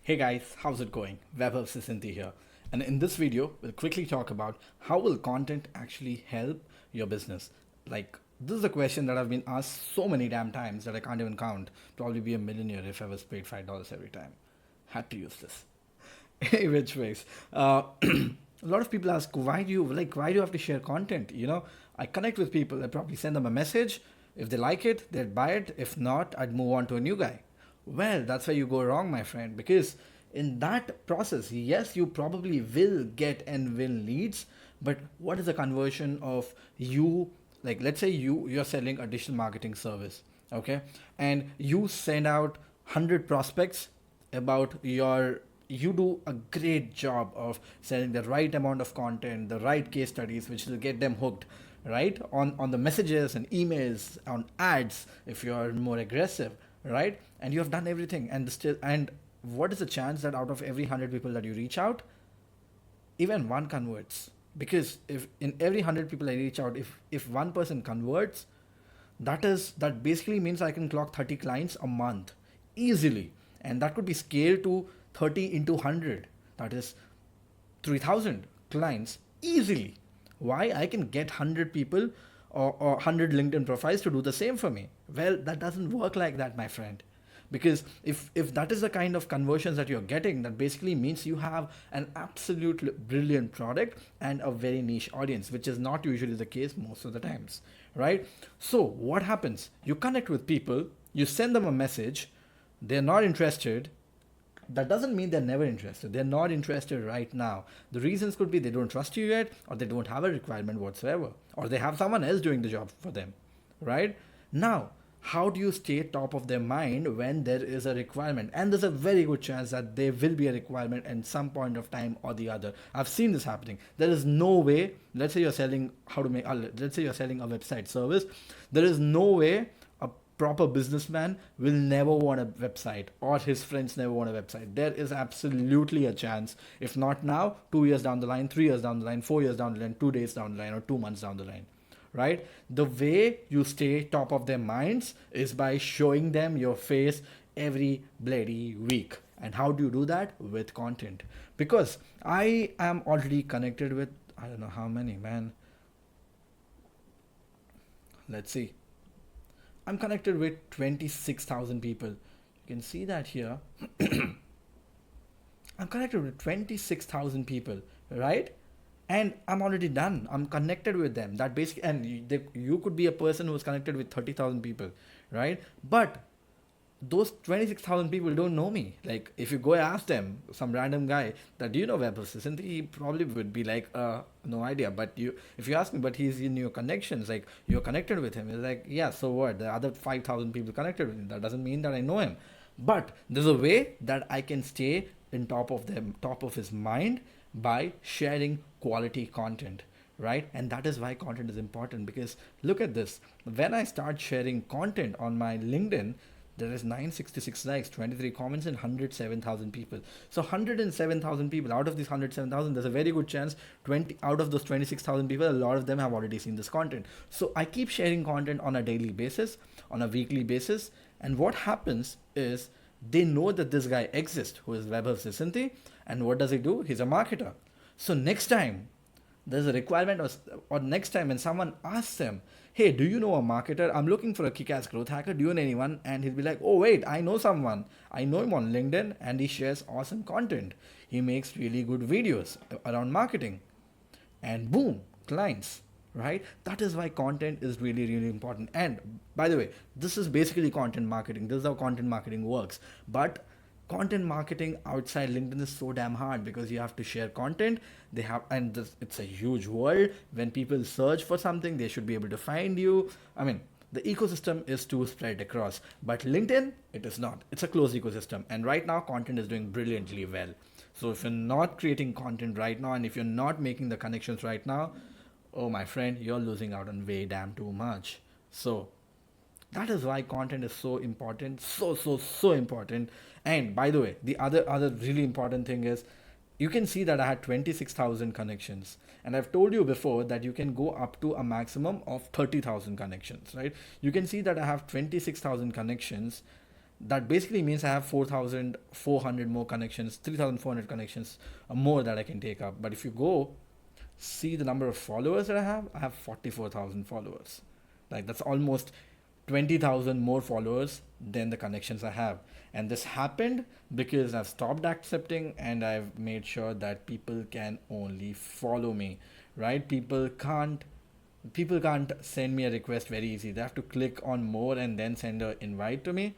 Hey guys, how's it going? Webhub here. And in this video, we'll quickly talk about how will content actually help your business. Like, this is a question that I've been asked so many damn times that I can't even count. Probably be a millionaire if I was paid $5 every time. Had to use this. Which ways? A lot of people ask, why do you have to share content? I connect with people. I probably send them a message. If they like it, they'd buy it. If not, I'd move on to a new guy. Well, that's where you go wrong, my friend, because in that process, yes, you probably will get and win leads, but what is the conversion of you? Like, let's say you're selling a digital marketing service, okay, and you send out 100 prospects about your you do a great job of selling the right amount of content, the right case studies, which will get them hooked, right? On the messages and emails, on ads, if you are more aggressive, right? And you have done everything, and what is the chance that out of every 100 people that you reach out, even one converts? Because if in every 100 people I reach out, if one person converts, that basically means I can clock 30 clients a month easily, and that could be scaled to 30 into 100. That is 3,000 clients easily. Why? I can get 100 people or 100 LinkedIn profiles to do the same for me. Well, that doesn't work like that, my friend. Because if that is the kind of conversions that you're getting, that basically means you have an absolute brilliant product and a very niche audience, which is not usually the case most of the times, right? So what happens? You connect with people, you send them a message, they're not interested. That doesn't mean they're never interested. They're not interested right now. The reasons could be they don't trust you yet, or they don't have a requirement whatsoever, or they have someone else doing the job for them, right? Now, how do you stay top of their mind when there is a requirement? And there's a very good chance that there will be a requirement at some point of time or the other. I've seen this happening. There is no way, let's say you're selling let's say you're selling a website service. There is no way a proper businessman will never want a website, or his friends never want a website. There is absolutely a chance, if not now, 2 years down the line, 3 years down the line, 4 years down the line, 2 days down the line, or 2 months down the line, right? The way you stay top of their minds is by showing them your face every bloody week. And how do you do that? With content. Because I am already connected with, I don't know how many, man. Let's see. I'm connected with 26,000 people. You can see that here. I'm connected with 26,000 people, right? And I'm already done. I'm connected with them. That basically, and you could be a person who's connected with 30,000 people, right? But those 26,000 people don't know me. Like, if you go ask them, some random guy, that do you know web assistant, he probably would be like, no idea. But if you ask me, but he's in your connections, like you're connected with him, it's like, yeah, so what? The other 5,000 people connected with him. That doesn't mean that I know him. But there's a way that I can stay in top of his mind by sharing quality content, right? And that is why content is important, because look at this. When I start sharing content on my LinkedIn, there is 966 likes, 23 comments, and 107,000 people. So 107,000 people. Out of these 107,000, there's a very good chance 20 out of those 26,000 people, a lot of them have already seen this content. So I keep sharing content on a daily basis, on a weekly basis, and what happens is they know that this guy exists, who is Webber Sisanti, and what does he do? He's a marketer. So next time there's a requirement, or next time when someone asks them, hey, do you know a marketer? I'm looking for a kick-ass growth hacker. Do you know anyone? And he'll be like, oh, wait, I know someone. I know him on LinkedIn, and he shares awesome content. He makes really good videos around marketing. And boom, clients, right? That is why content is really, really important. And by the way, this is basically content marketing. This is how content marketing works. But content marketing outside LinkedIn is so damn hard, because you have to share content. It's a huge world. When people search for something, they should be able to find you. I mean, the ecosystem is too spread across, but LinkedIn, it is not. It's a closed ecosystem, and right now content is doing brilliantly well. So if you're not creating content right now, and if you're not making the connections right now, oh my friend, you're losing out on way damn too much. So that is why content is so important, so important. And by the way, the other really important thing is, you can see that I had 26,000 connections, and I've told you before that you can go up to a maximum of 30,000 connections, right? You can see that I have 26,000 connections, that basically means I have 4,400 more connections, 3,400 connections more that I can take up. But if you go see the number of followers that I have 44,000 followers. Like that's almost 20,000 more followers than the connections I have. And this happened because I've stopped accepting and I've made sure that people can only follow me, right? People can't send me a request very easy. They have to click on more and then send an invite to me.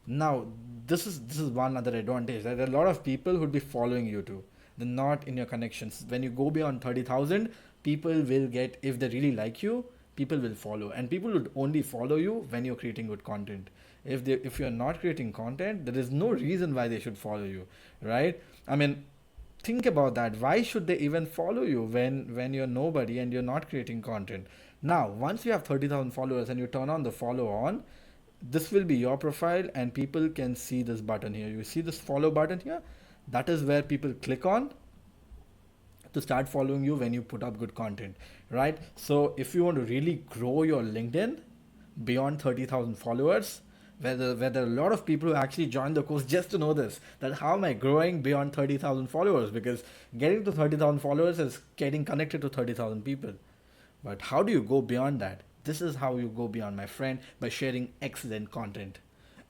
Now, this is one other advantage. There are a lot of people who'd be following you too. They're not in your connections. When you go beyond 30,000, people will get, if they really like you, people will follow. And people would only follow you when you're creating good content. If you're not creating content, there is no reason why they should follow you, right? I mean, think about that. Why should they even follow you when you're nobody and you're not creating content? Now, once you have 30,000 followers and you turn on the follow on, this will be your profile and people can see this button here. You see this follow button here? That is where people click on to start following you when you put up good content, right? So if you want to really grow your LinkedIn beyond 30,000 followers, where there are a lot of people who actually join the course just to know this, that how am I growing beyond 30,000 followers? Because getting to 30,000 followers is getting connected to 30,000 people. But how do you go beyond that? This is how you go beyond, my friend, by sharing excellent content.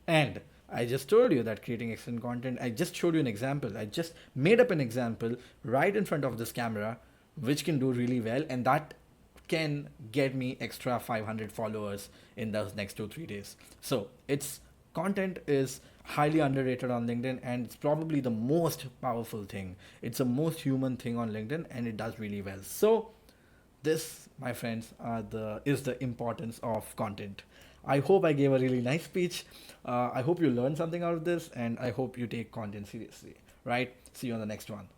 And I just told you that creating excellent content, I just showed you an example. I just made up an example right in front of this camera, which can do really well. And that can get me extra 500 followers in those next 2 3 days. So it's content is highly underrated on LinkedIn and it's probably the most powerful thing. It's the most human thing on LinkedIn and it does really well. So this, my friends, is the importance of content. I hope I gave a really nice speech. I hope you learned something out of this, and I hope you take content seriously. Right? See you on the next one.